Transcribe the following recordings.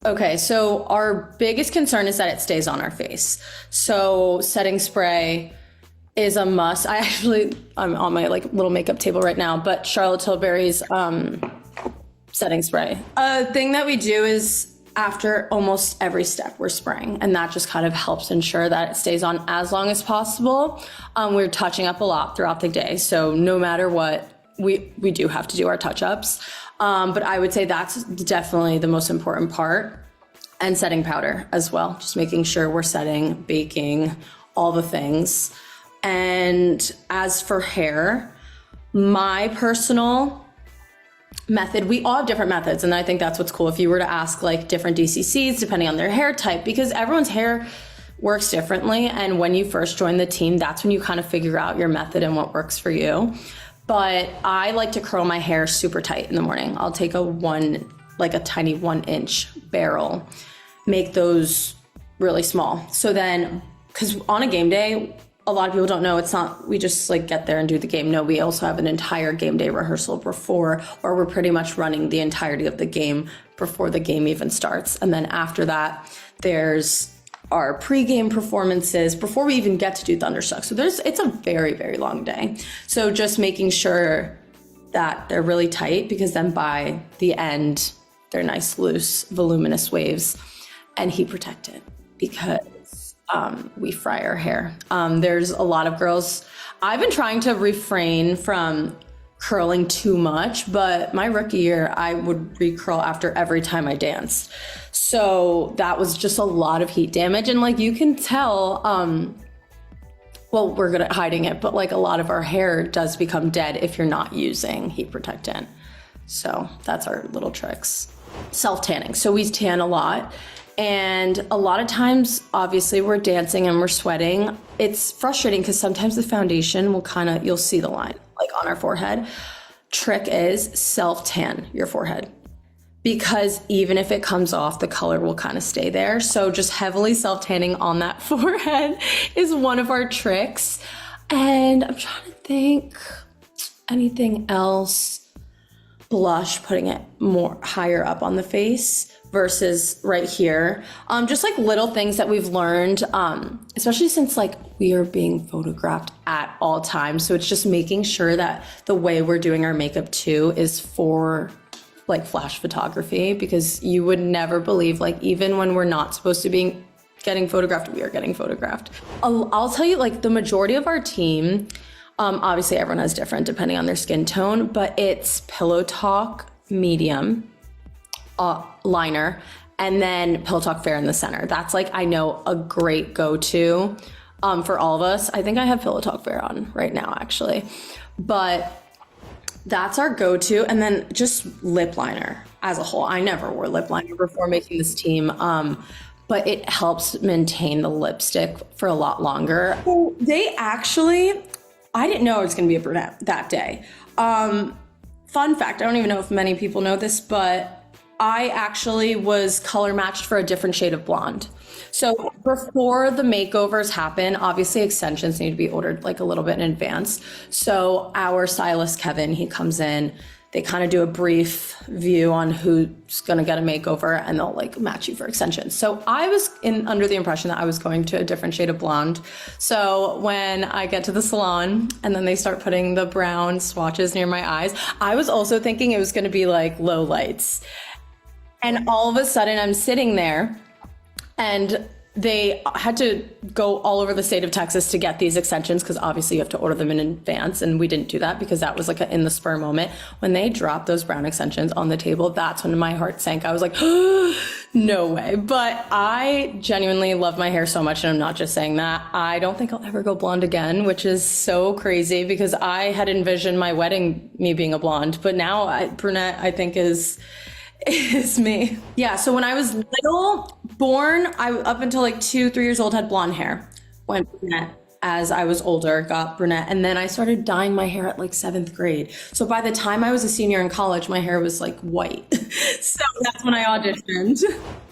Okay, so our biggest concern is that it stays on our face. So setting spray is a must. I'm on my like little makeup table right now, but Charlotte Tilbury's setting spray. A thing that we do is after almost every step we're spraying, and that just kind of helps ensure that it stays on as long as possible. We're touching up a lot throughout the day, so no matter what, we do have to do our touch-ups. But I would say that's definitely the most important part. And setting powder as well, just making sure we're setting, baking, all the things. And as for hair, my personal method, we all have different methods, and I think that's what's cool. If you were to ask like different DCCs, depending on their hair type, because everyone's hair works differently, and when you first join the team, that's when you kind of figure out your method and what works for you. But I like to curl my hair super tight in the morning. I'll take a tiny 1-inch barrel, make those really small. So then, because on a game day, a lot of people don't know, it's not, we just like get there and do the game. No, we also have an entire game day rehearsal before, or we're pretty much running the entirety of the game before the game even starts. And then after that, there's our pre-game performances before we even get to do Thunderstruck. So it's a very, very long day. So just making sure that they're really tight, because then by the end, they're nice, loose, voluminous waves, and heat protected, because we fry our hair. There's a lot of girls, I've been trying to refrain from curling too much, but my rookie year, I would recurl after every time I danced. So that was just a lot of heat damage. And like, you can tell, well, we're good at hiding it, but like a lot of our hair does become dead if you're not using heat protectant. So that's our little tricks. Self-tanning. So we tan a lot. And a lot of times, obviously, we're dancing and we're sweating. It's frustrating because sometimes the foundation will you'll see the line like on our forehead. Trick is self-tan your forehead, because even if it comes off, the color will kind of stay there. So just heavily self-tanning on that forehead is one of our tricks. And I'm trying to think anything else. Blush, putting it more higher up on the face versus right here. Just like little things that we've learned, especially since like we are being photographed at all times. So it's just making sure that the way we're doing our makeup too is for like flash photography, because you would never believe, like even when we're not supposed to be getting photographed, we are getting photographed. I'll tell you, like the majority of our team, obviously everyone has different depending on their skin tone, but it's Pillow Talk medium, liner, and then Pillow Talk Fair in the center. That's like, I know, a great go-to for all of us. I think I have Pillow Talk Fair on right now, actually. But that's our go-to. And then just lip liner as a whole. I never wore lip liner before making this team, but it helps maintain the lipstick for a lot longer. They actually, I didn't know I was going to be a brunette that day. Fun fact, I don't even know if many people know this, but I actually was color matched for a different shade of blonde. So before the makeovers happen, obviously extensions need to be ordered like a little bit in advance. So our stylist, Kevin, he comes in, they kind of do a brief view on who's going to get a makeover, and they'll like match you for extensions. So I was under the impression that I was going to a different shade of blonde. So when I get to the salon and then they start putting the brown swatches near my eyes, I was also thinking it was going to be like low lights. And all of a sudden I'm sitting there, and they had to go all over the state of Texas to get these extensions, because obviously you have to order them in advance, and we didn't do that because that was like a in the spur moment. When they dropped those brown extensions on the table, that's when my heart sank. I was like, oh, no way. But I genuinely love my hair so much, and I'm not just saying that. I don't think I'll ever go blonde again, which is so crazy, because I had envisioned my wedding me being a blonde, but now brunette I think is me. Yeah, so when I was born, I up until like 2-3 years old had blonde hair. Went brunette as I was older, got brunette, and then I started dyeing my hair at like 7th grade. So by the time I was a senior in college, my hair was like white. So that's when I auditioned.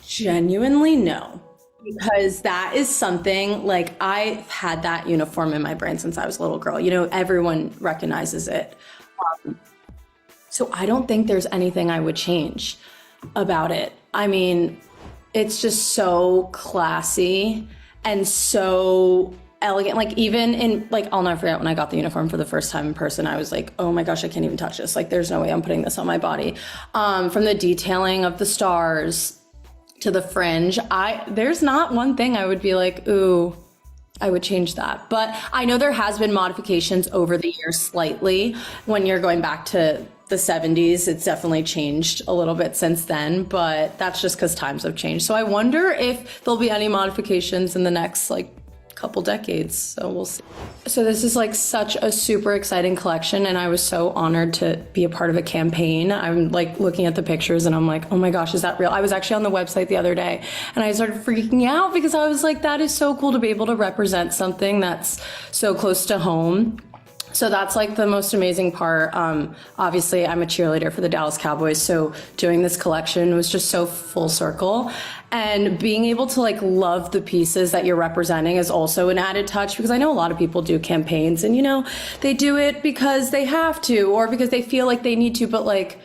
Genuinely no, because that is something, like I've had that uniform in my brain since I was a little girl. You know, everyone recognizes it. So I don't think there's anything I would change about it. I mean, it's just so classy and so elegant. Like even in like, I'll never forget when I got the uniform for the first time in person, I was like, oh my gosh, I can't even touch this. Like there's no way I'm putting this on my body. From the detailing of the stars to the fringe, there's not one thing I would be like, ooh, I would change that. But I know there has been modifications over the years slightly. When you're going back to the 70s, it's definitely changed a little bit since then, but that's just because times have changed. So I wonder if there'll be any modifications in the next like couple decades. So we'll see. So this is like such a super exciting collection, and I was so honored to be a part of a campaign. I'm like looking at the pictures and I'm like, oh my gosh, is that real? I was actually on the website the other day and I started freaking out because I was like, that is so cool to be able to represent something that's so close to home. So that's like the most amazing part. Obviously, I'm a cheerleader for the Dallas Cowboys, so doing this collection was just so full circle. And being able to like love the pieces that you're representing is also an added touch, because I know a lot of people do campaigns and, you know, they do it because they have to or because they feel like they need to, but like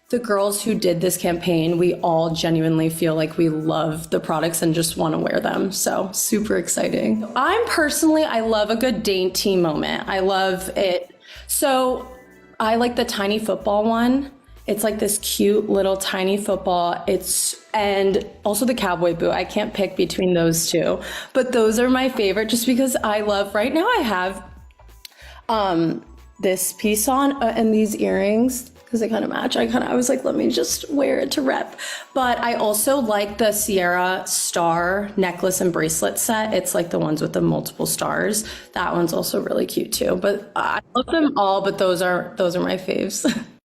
the girls who did this campaign, we all genuinely feel like we love the products and just want to wear them. So super exciting. I love a good dainty moment. I love it. So I like the tiny football one. It's like this cute little tiny football. And also the cowboy boot. I can't pick between those two, but those are my favorite just because I love, right now I have this piece on and these earrings, because they kind of match. I was like, let me just wear it to rep. But I also like the Sierra star necklace and bracelet set. It's like the ones with the multiple stars. That one's also really cute too. But I love them all, but those are my faves.